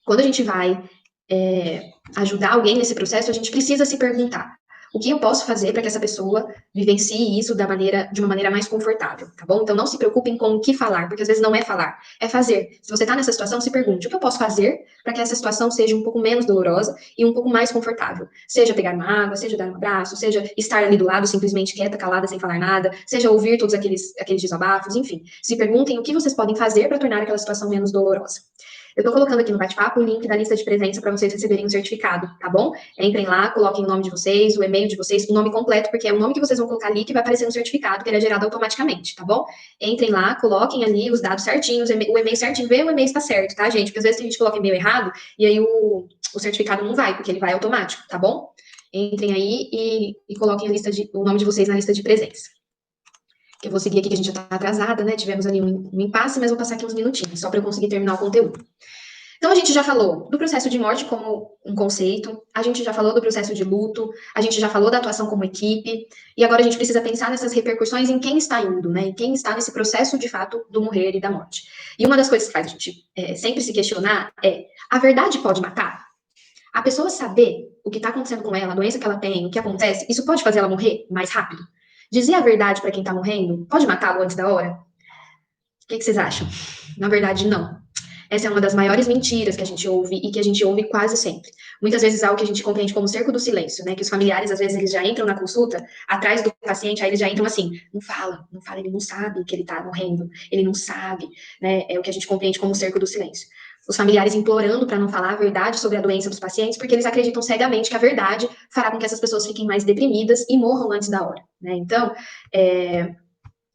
quando a gente vai ajudar alguém nesse processo, a gente precisa se perguntar: o que eu posso fazer para que essa pessoa vivencie isso de uma maneira mais confortável, tá bom? Então não se preocupem com o que falar, porque às vezes não é falar, é fazer. Se você está nessa situação, se pergunte: o que eu posso fazer para que essa situação seja um pouco menos dolorosa e um pouco mais confortável? Seja pegar uma água, seja dar um abraço, seja estar ali do lado simplesmente quieta, calada, sem falar nada, seja ouvir todos aqueles desabafos, enfim. Se perguntem o que vocês podem fazer para tornar aquela situação menos dolorosa. Eu estou colocando aqui no bate-papo o link da lista de presença para vocês receberem um certificado, tá bom? Entrem lá, coloquem o nome de vocês, o e-mail de vocês, o nome completo, porque é o nome que vocês vão colocar ali que vai aparecer no certificado, que ele é gerado automaticamente, tá bom? Entrem lá, coloquem ali os dados certinhos, o e-mail certinho, vê o e-mail está certo, tá, gente? Porque às vezes a gente coloca e-mail errado e aí o certificado não vai, porque ele vai automático, tá bom? Entrem aí e coloquem o nome de vocês na lista de presença. Eu vou seguir aqui, que a gente já está atrasada, né? Tivemos ali um impasse, mas vou passar aqui uns minutinhos, só para eu conseguir terminar o conteúdo. Então, a gente já falou do processo de morte como um conceito, a gente já falou do processo de luto, a gente já falou da atuação como equipe, e agora a gente precisa pensar nessas repercussões em quem está indo, né? Em quem está nesse processo, de fato, do morrer e da morte. E uma das coisas que faz a gente sempre se questionar é: a verdade pode matar? A pessoa saber o que está acontecendo com ela, a doença que ela tem, o que acontece, isso pode fazer ela morrer mais rápido? Dizer a verdade para quem está morrendo pode matá-lo antes da hora? O que vocês acham? Na verdade, não. Essa é uma das maiores mentiras que a gente ouve e que a gente ouve quase sempre. Muitas vezes algo que a gente compreende como cerco do silêncio, né? Que os familiares, às vezes, eles já entram na consulta, atrás do paciente, aí eles já entram assim: não fala, não fala, ele não sabe que ele tá morrendo, ele não sabe, né? É o que a gente compreende como cerco do silêncio. Os familiares implorando para não falar a verdade sobre a doença dos pacientes, porque eles acreditam cegamente que a verdade fará com que essas pessoas fiquem mais deprimidas e morram antes da hora, né? Então,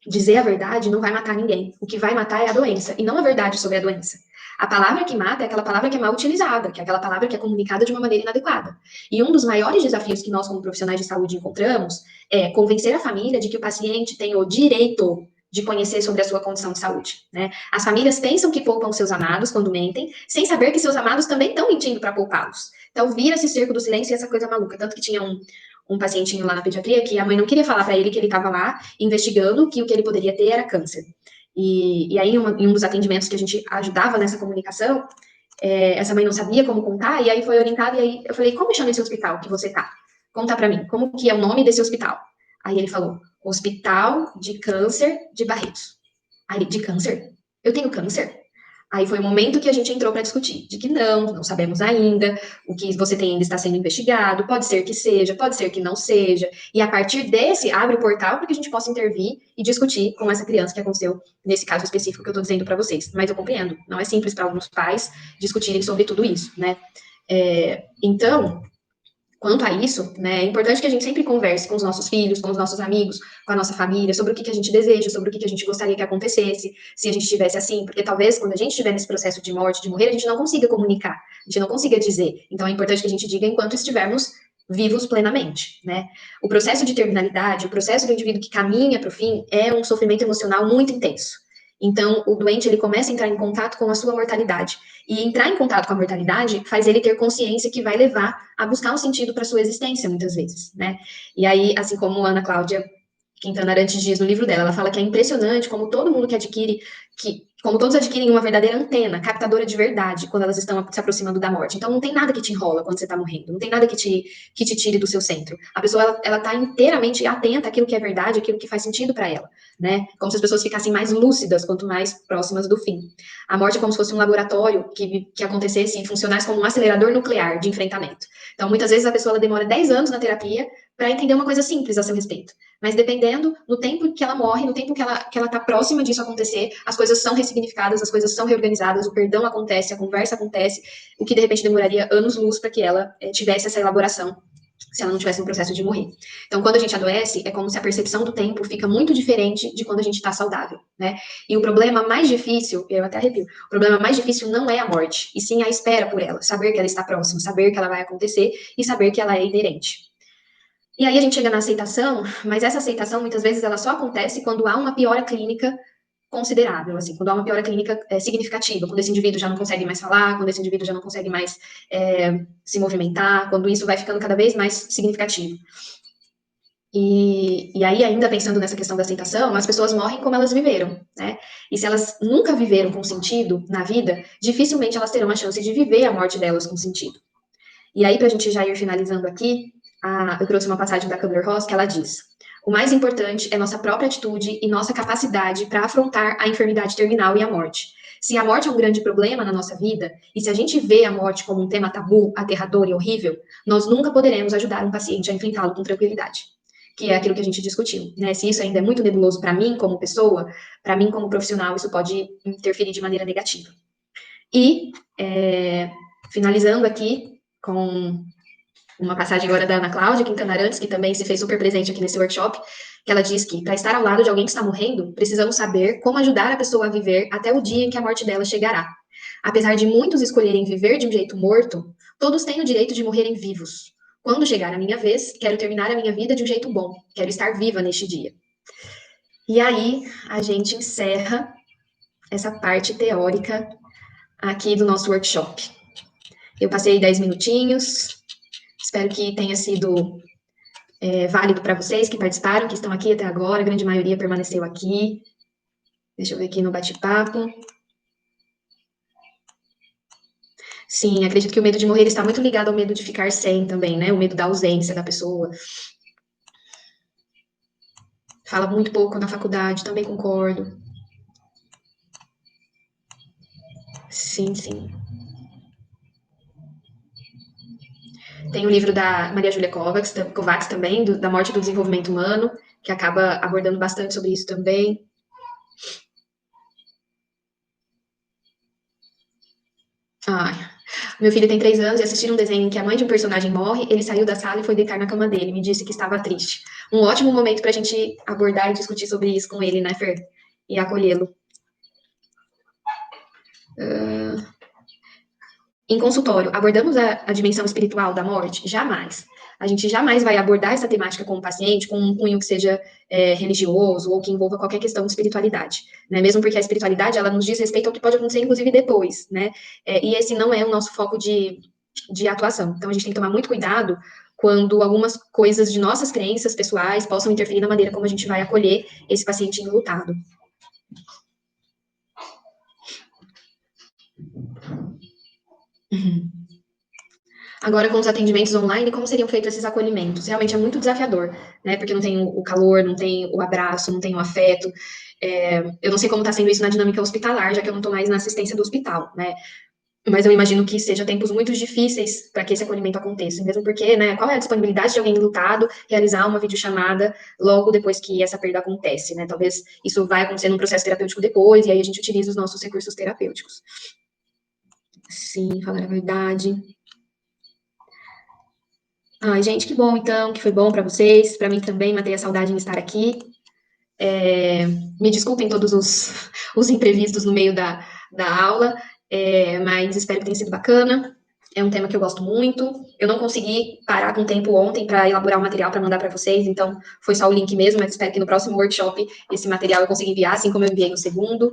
dizer a verdade não vai matar ninguém. O que vai matar é a doença, e não a verdade sobre a doença. A palavra que mata é aquela palavra que é mal utilizada, que é aquela palavra que é comunicada de uma maneira inadequada. E um dos maiores desafios que nós, como profissionais de saúde, encontramos é convencer a família de que o paciente tem o direito de conhecer sobre a sua condição de saúde, né? As famílias pensam que poupam seus amados quando mentem, sem saber que seus amados também estão mentindo para poupá-los. Então, vira esse cerco do silêncio e essa coisa maluca. Tanto que tinha um pacientinho lá na pediatria que a mãe não queria falar para ele que ele estava lá investigando que o que ele poderia ter era câncer. E aí, em um dos atendimentos que a gente ajudava nessa comunicação, essa mãe não sabia como contar, e aí foi orientada, e aí eu falei: como chama esse hospital que você tá? Conta para mim, como que é o nome desse hospital? Aí ele falou: Hospital de Câncer de Barretos. Aí, de câncer? Eu tenho câncer? Aí foi o momento que a gente entrou para discutir, de que não sabemos ainda, o que você tem ainda está sendo investigado, pode ser que seja, pode ser que não seja, e a partir desse, abre o portal para que a gente possa intervir e discutir com essa criança que aconteceu nesse caso específico que eu estou dizendo para vocês. Mas eu compreendo, não é simples para alguns pais discutirem sobre tudo isso, né? Então, Quanto a isso, né, é importante que a gente sempre converse com os nossos filhos, com os nossos amigos, com a nossa família, sobre o que a gente deseja, sobre o que a gente gostaria que acontecesse, se a gente estivesse assim, porque talvez quando a gente estiver nesse processo de morte, de morrer, a gente não consiga comunicar, a gente não consiga dizer. Então é importante que a gente diga enquanto estivermos vivos plenamente, né? O processo de terminalidade, o processo do indivíduo que caminha para o fim, é um sofrimento emocional muito intenso. Então, o doente, ele começa a entrar em contato com a sua mortalidade. E entrar em contato com a mortalidade faz ele ter consciência que vai levar a buscar um sentido para sua existência, muitas vezes, né? E aí, assim como a Ana Cláudia Quintana Arantes diz no livro dela, ela fala que é impressionante como todo mundo que adquire, como todos adquirem uma verdadeira antena, captadora de verdade, quando elas estão se aproximando da morte. Então, não tem nada que te enrola quando você está morrendo, não tem nada que te tire do seu centro. A pessoa, ela tá inteiramente atenta àquilo que é verdade, àquilo que faz sentido para ela, né? Como se as pessoas ficassem mais lúcidas quanto mais próximas do fim. A morte é como se fosse um laboratório que acontecesse e funcionasse como um acelerador nuclear de enfrentamento. Então, muitas vezes a pessoa ela demora 10 anos na terapia para entender uma coisa simples a seu respeito. Mas dependendo, no tempo que ela morre, no tempo que ela tá próxima disso acontecer, as coisas são ressignificadas, as coisas são reorganizadas, o perdão acontece, a conversa acontece, o que de repente demoraria anos-luz para que ela tivesse essa elaboração, se ela não tivesse no processo de morrer. Então, quando a gente adoece, é como se a percepção do tempo fica muito diferente de quando a gente está saudável, né? E o problema mais difícil, eu até arrepio, o problema mais difícil não é a morte, e sim a espera por ela, saber que ela está próxima, saber que ela vai acontecer e saber que ela é inerente. E aí a gente chega na aceitação, mas essa aceitação muitas vezes ela só acontece quando há uma piora clínica considerável, assim, quando há uma piora clínica significativa, quando esse indivíduo já não consegue mais falar, quando esse indivíduo já não consegue mais se movimentar, quando isso vai ficando cada vez mais significativo. E aí, ainda pensando nessa questão da aceitação, as pessoas morrem como elas viveram, né? E se elas nunca viveram com sentido na vida, dificilmente elas terão a chance de viver a morte delas com sentido. E aí, para a gente já ir finalizando aqui, eu trouxe uma passagem da Kubler-Ross que ela diz: o mais importante é nossa própria atitude e nossa capacidade para afrontar a enfermidade terminal e a morte. Se a morte é um grande problema na nossa vida, e se a gente vê a morte como um tema tabu, aterrador e horrível, nós nunca poderemos ajudar um paciente a enfrentá-lo com tranquilidade. Que é aquilo que a gente discutiu, né? Se isso ainda é muito nebuloso para mim como pessoa, para mim como profissional, isso pode interferir de maneira negativa. E, finalizando aqui com uma passagem agora da Ana Cláudia Quintana Arantes, que também se fez super presente aqui nesse workshop, que ela diz que, para estar ao lado de alguém que está morrendo, precisamos saber como ajudar a pessoa a viver até o dia em que a morte dela chegará. Apesar de muitos escolherem viver de um jeito morto, todos têm o direito de morrerem vivos. Quando chegar a minha vez, quero terminar a minha vida de um jeito bom. Quero estar viva neste dia. E aí, a gente encerra essa parte teórica aqui do nosso workshop. Eu passei 10 minutinhos, espero que tenha sido válido para vocês que participaram, que estão aqui até agora, a grande maioria permaneceu aqui. Deixa eu ver aqui no bate-papo. Sim, acredito que o medo de morrer está muito ligado ao medo de ficar sem também, né? O medo da ausência da pessoa. Fala muito pouco na faculdade, também concordo. Sim, sim. Tem o livro da Maria Júlia Kovacs também, da morte do desenvolvimento humano, que acaba abordando bastante sobre isso também. Ai, meu filho tem 3 anos e assistir um desenho em que a mãe de um personagem morre, ele saiu da sala e foi deitar na cama dele, me disse que estava triste. Um ótimo momento para a gente abordar e discutir sobre isso com ele, né, Fer? E acolhê-lo. Em consultório, abordamos a dimensão espiritual da morte? Jamais. A gente jamais vai abordar essa temática com o paciente com um cunho que seja religioso ou que envolva qualquer questão de espiritualidade, né? Mesmo porque a espiritualidade, ela nos diz respeito ao que pode acontecer, inclusive, depois, né? E esse não é o nosso foco de atuação. Então, a gente tem que tomar muito cuidado quando algumas coisas de nossas crenças pessoais possam interferir na maneira como a gente vai acolher esse paciente enlutado. Uhum. Agora, com os atendimentos online, como seriam feitos esses acolhimentos? Realmente é muito desafiador, né? Porque não tem o calor, não tem o abraço, não tem o afeto. Eu não sei como está sendo isso na dinâmica hospitalar, já que eu não estou mais na assistência do hospital, né? Mas eu imagino que seja tempos muito difíceis para que esse acolhimento aconteça, mesmo porque, né, qual é a disponibilidade de alguém lutado realizar uma videochamada logo depois que essa perda acontece, né? Talvez isso vai acontecer num processo terapêutico depois, e aí a gente utiliza os nossos recursos terapêuticos. Sim, falar a verdade. Ai, gente, que bom, então, que foi bom para vocês, para mim também, matei a saudade em estar aqui. É, me desculpem todos os imprevistos no meio da aula, mas espero que tenha sido bacana. É um tema que eu gosto muito. Eu não consegui parar com tempo ontem para elaborar o material para mandar para vocês, então foi só o link mesmo, mas espero que no próximo workshop esse material eu consiga enviar, assim como eu enviei no segundo.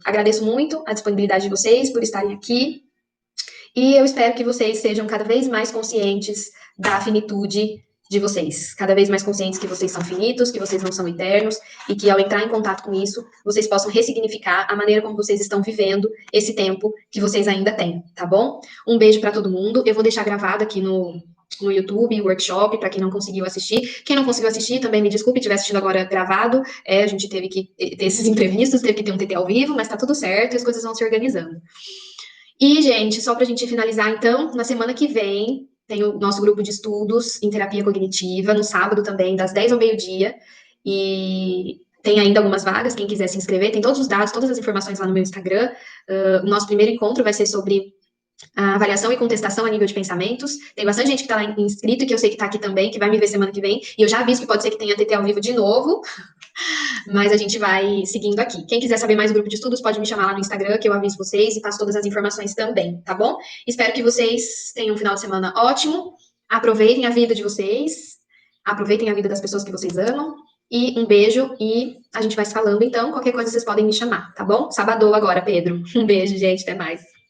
Agradeço muito a disponibilidade de vocês por estarem aqui. E eu espero que vocês sejam cada vez mais conscientes da finitude de vocês, cada vez mais conscientes que vocês são finitos, que vocês não são eternos, e que ao entrar em contato com isso, vocês possam ressignificar a maneira como vocês estão vivendo esse tempo que vocês ainda têm, tá bom? Um beijo para todo mundo. Eu vou deixar gravado aqui no YouTube, o workshop, para quem não conseguiu assistir. Quem não conseguiu assistir, também me desculpe, estiver assistindo agora gravado. A gente teve que ter esses imprevistos, teve que ter um TT ao vivo, mas tá tudo certo e as coisas vão se organizando. E, gente, só para a gente finalizar, então, na semana que vem tem o nosso grupo de estudos em terapia cognitiva, no sábado também, das 10 ao meio-dia. E tem ainda algumas vagas, quem quiser se inscrever, tem todos os dados, todas as informações lá no meu Instagram. O nosso primeiro encontro vai ser sobre a avaliação e contestação a nível de pensamentos. Tem bastante gente que está lá inscrito, que eu sei que está aqui também, que vai me ver semana que vem. E eu já aviso que pode ser que tenha TT ao vivo de novo, mas a gente vai seguindo aqui. Quem quiser saber mais do grupo de estudos, pode me chamar lá no Instagram, que eu aviso vocês e passo todas as informações também, tá bom? Espero que vocês tenham um final de semana ótimo. Aproveitem a vida de vocês. Aproveitem a vida das pessoas que vocês amam. E um beijo e a gente vai se falando então. Qualquer coisa vocês podem me chamar, tá bom? Sabadão agora, Pedro. Um beijo, gente. Até mais.